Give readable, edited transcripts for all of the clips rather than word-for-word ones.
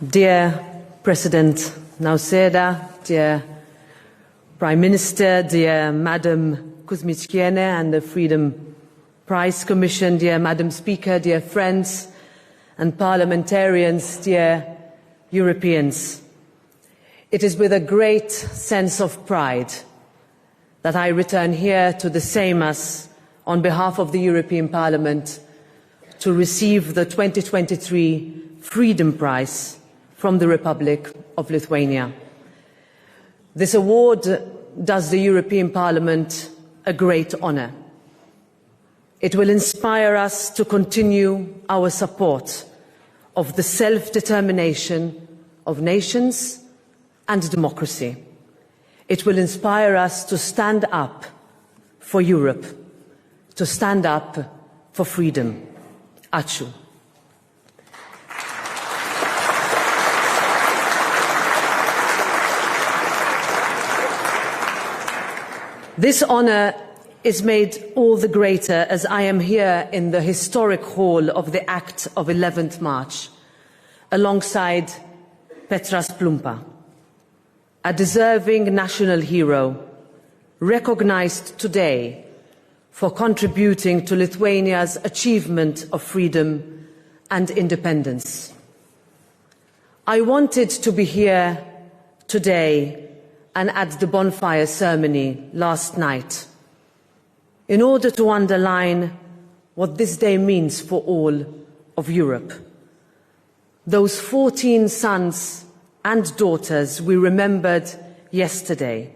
Dear President Nausėda, dear Prime Minister, dear Madam Kuzmichkiene and the Freedom Prize Commission, dear Madam Speaker, dear friends and parliamentarians, dear Europeans, it is with a great sense of pride that I return here to the Seimas on behalf of the European Parliament to receive the 2023 Freedom Prize from the Republic of Lithuania. This award does the European Parliament a great honour. It will inspire us to continue our support of the self-determination of nations and democracy. It will inspire us to stand up for Europe, to stand up for freedom. Ačiū. This honour is made all the greater as I am here in the historic hall of the Act of 11th March, alongside Petras Plumpa, a deserving national hero, recognised today for contributing to Lithuania's achievement of freedom and independence. I wanted to be here today and at the bonfire ceremony last night in order to underline what this day means for all of Europe. Those 14 sons and daughters we remembered yesterday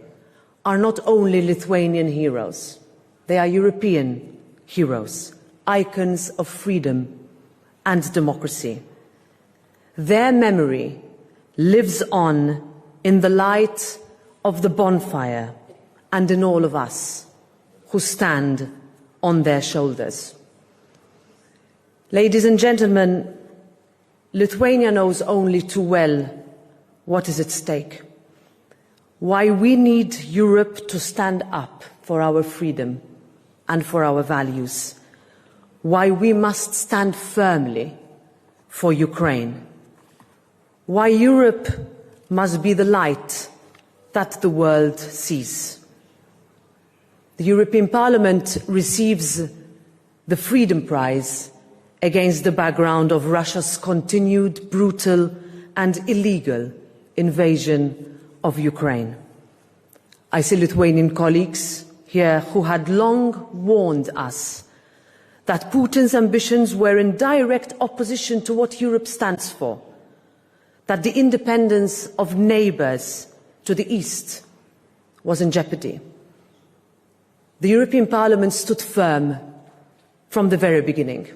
are not only Lithuanian heroes, they are European heroes, icons of freedom and democracy. Their memory lives on in the light of the bonfire and in all of us who stand on their shoulders. Ladies and gentlemen, Lithuania knows only too well what is at stake, why we need Europe to stand up for our freedom and for our values, why we must stand firmly for Ukraine, why Europe must be the light that the world sees. The European Parliament receives the Freedom Prize against the background of Russia's continued brutal and illegal invasion of Ukraine. I see Lithuanian colleagues here who had long warned us that Putin's ambitions were in direct opposition to what Europe stands for, that the independence of neighbours to the east was in jeopardy. The European Parliament stood firm from the very beginning.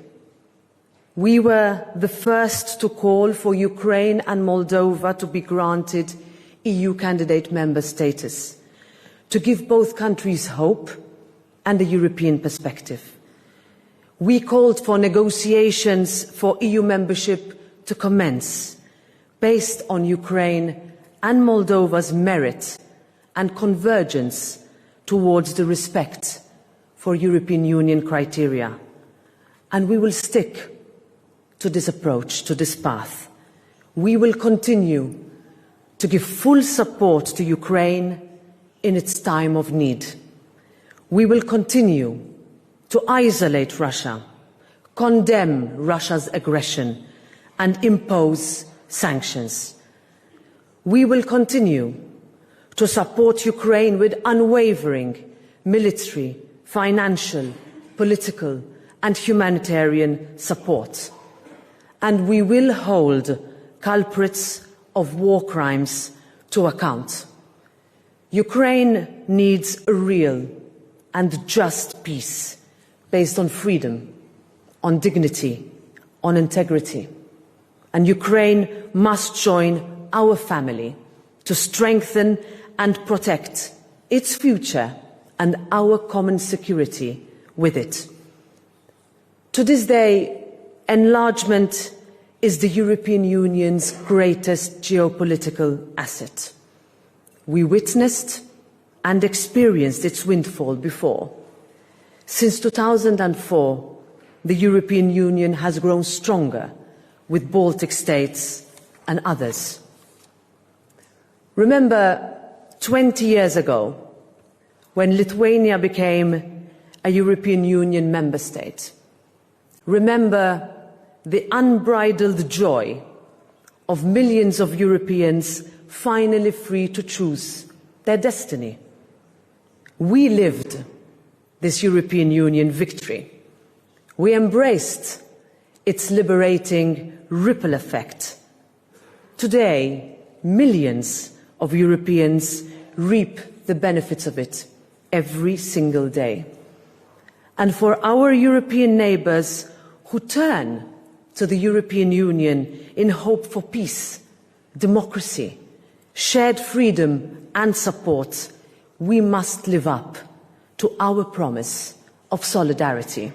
We were the first to call for Ukraine and Moldova to be granted EU candidate member status, to give both countries hope and a European perspective. We called for negotiations for EU membership to commence, based on Ukraine and Moldova's merit and convergence towards the respect for European Union criteria. And we will stick to this approach, to this path. We will continue to give full support to Ukraine in its time of need. We will continue to isolate Russia, condemn Russia's aggression, and impose sanctions. We will continue to support Ukraine with unwavering military, financial, political and humanitarian support. And we will hold culprits of war crimes to account. Ukraine needs a real and just peace based on freedom, on dignity, on integrity. And Ukraine must join our family to strengthen and protect its future and our common security with it. To this day, enlargement is the European Union's greatest geopolitical asset. We witnessed and experienced its windfall before. Since 2004, the European Union has grown stronger with Baltic states and others. Remember 20 years ago, when Lithuania became a European Union member state. Remember the unbridled joy of millions of Europeans finally free to choose their destiny. We lived this European Union victory. We embraced its liberating ripple effect. Today, millions of Europeans reap the benefits of it every single day. And for our European neighbours who turn to the European Union in hope for peace, democracy, shared freedom and support, we must live up to our promise of solidarity.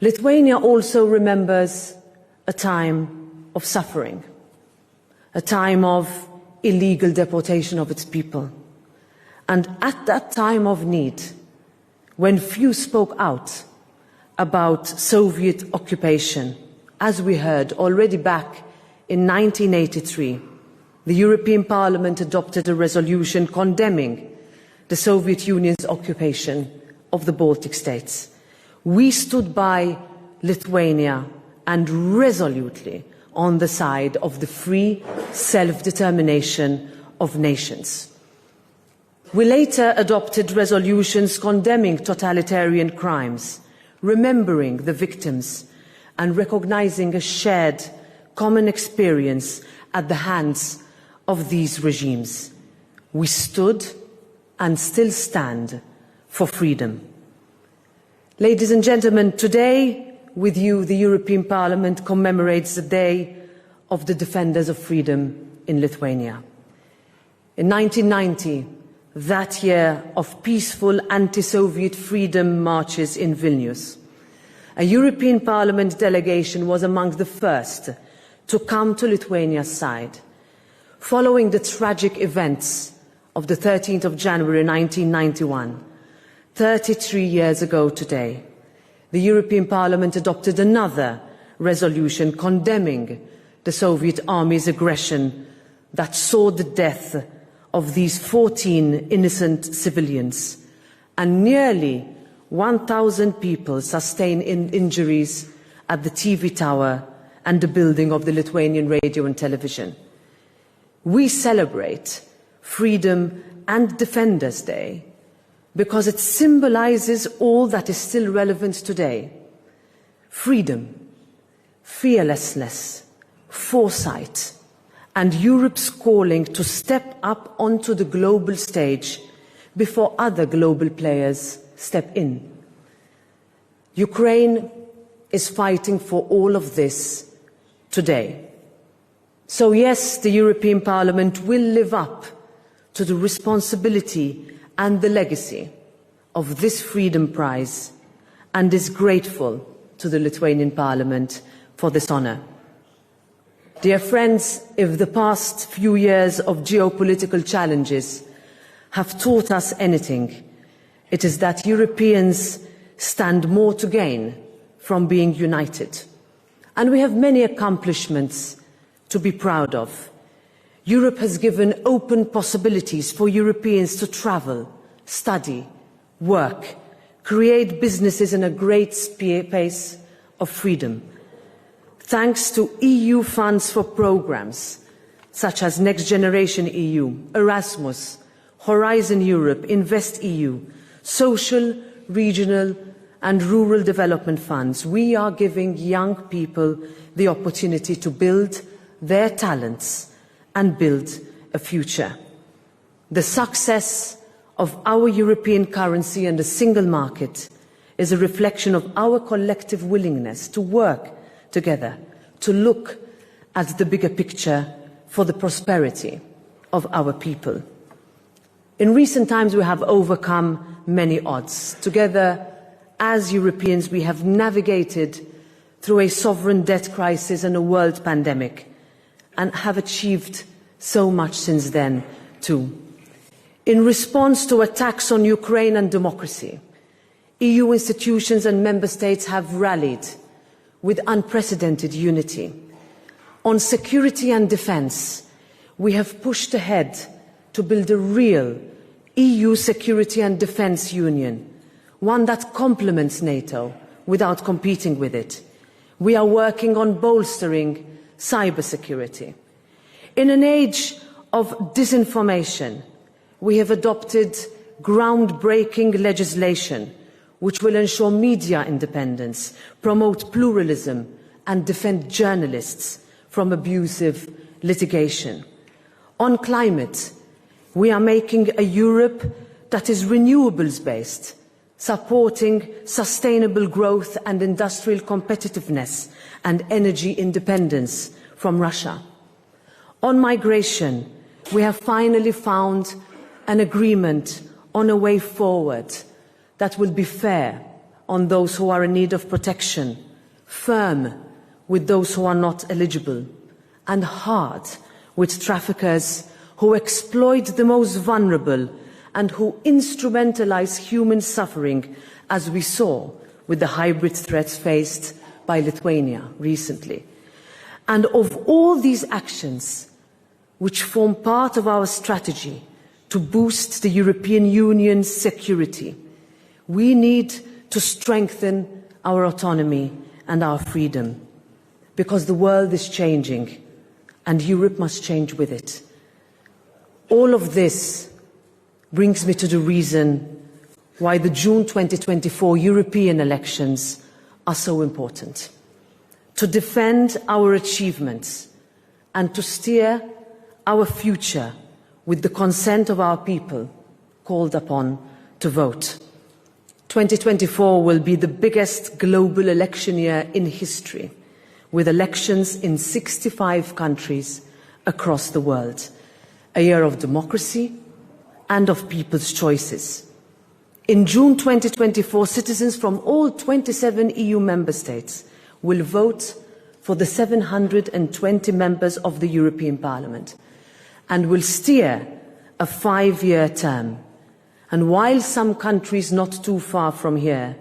Lithuania also remembers a time of suffering, a time of illegal deportation of its people. And at that time of need, when few spoke out about Soviet occupation, as we heard already back in 1983, the European Parliament adopted a resolution condemning the Soviet Union's occupation of the Baltic states. We stood by Lithuania and resolutely on the side of the free self-determination of nations. We later adopted resolutions condemning totalitarian crimes, remembering the victims and recognizing a shared common experience at the hands of these regimes. We stood and still stand for freedom. Ladies and gentlemen, today with you the European Parliament commemorates the Day of the Defenders of Freedom in Lithuania. In 1990, that year of peaceful anti-Soviet freedom marches in Vilnius, a European Parliament delegation was among the first to come to Lithuania's side. Following the tragic events of the 13th of January 1991, 33 years ago today, the European Parliament adopted another resolution condemning the Soviet Army's aggression that saw the death of these 14 innocent civilians and nearly 1,000 people sustain injuries at the TV tower and the building of the Lithuanian radio and television. We celebrate Freedom and Defenders Day because it symbolizes all that is still relevant today: freedom, fearlessness, foresight, and Europe's calling to step up onto the global stage before other global players step in. Ukraine is fighting for all of this today. So yes, the European Parliament will live up to the responsibility and the legacy of this Freedom Prize and is grateful to the Lithuanian Parliament for this honour. Dear friends, if the past few years of geopolitical challenges have taught us anything, it is that Europeans stand more to gain from being united. And we have many accomplishments to be proud of. Europe has given open possibilities for Europeans to travel, study, work, create businesses in a great space of freedom. Thanks to EU funds for programmes such as Next Generation EU, Erasmus, Horizon Europe, Invest EU, social, regional and rural development funds, we are giving young people the opportunity to build their talents and build a future. The success of our European currency and the single market is a reflection of our collective willingness to work together, to look at the bigger picture for the prosperity of our people. In recent times, we have overcome many odds. Together, as Europeans, we have navigated through a sovereign debt crisis and a world pandemic, and have achieved so much since then, too. In response to attacks on Ukraine and democracy, EU institutions and member states have rallied with unprecedented unity. On security and defence, we have pushed ahead to build a real EU security and defence union, one that complements NATO without competing with it. We are working on bolstering cybersecurity. In an age of disinformation, we have adopted groundbreaking legislation which will ensure media independence, promote pluralism and defend journalists from abusive litigation. On climate, we are making a Europe that is renewables-based, supporting sustainable growth and industrial competitiveness and energy independence from Russia. On migration, we have finally found an agreement on a way forward that will be fair on those who are in need of protection, firm with those who are not eligible, and hard with traffickers who exploit the most vulnerable and who instrumentalise human suffering, as we saw with the hybrid threats faced by Lithuania recently. And of all these actions, which form part of our strategy to boost the European Union's security, we need to strengthen our autonomy and our freedom, because the world is changing and Europe must change with it. All of this brings me to the reason why the June 2024 European elections are so important. To defend our achievements and to steer our future with the consent of our people called upon to vote. 2024 will be the biggest global election year in history, with elections in 65 countries across the world. A year of democracy and of people's choices. In June 2024, citizens from all 27 EU member states will vote for the 720 members of the European Parliament and will steer a 5-year term. And while some countries not too far from here,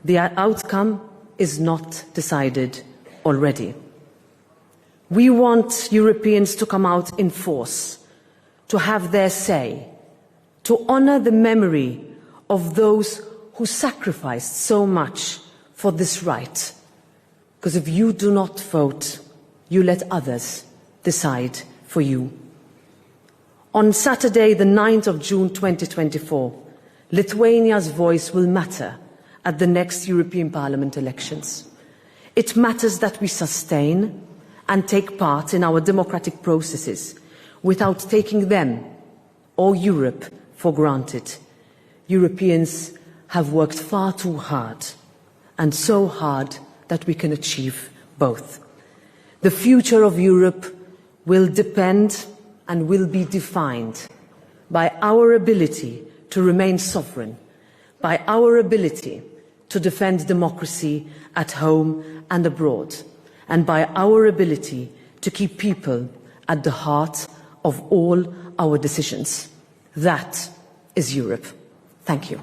the outcome is not decided already. We want Europeans to come out in force, to have their say, to honour the memory of those who sacrificed so much for this right. Because if you do not vote, you let others decide for you. On Saturday, the 9th of June 2024, Lithuania's voice will matter at the next European Parliament elections. It matters that we sustain and take part in our democratic processes without taking them or Europe for granted. Europeans have worked far too hard, and so hard that we can achieve both. The future of Europe will depend and will be defined by our ability to remain sovereign, by our ability to defend democracy at home and abroad, and by our ability to keep people at the heart of all our decisions. That is Europe. Thank you.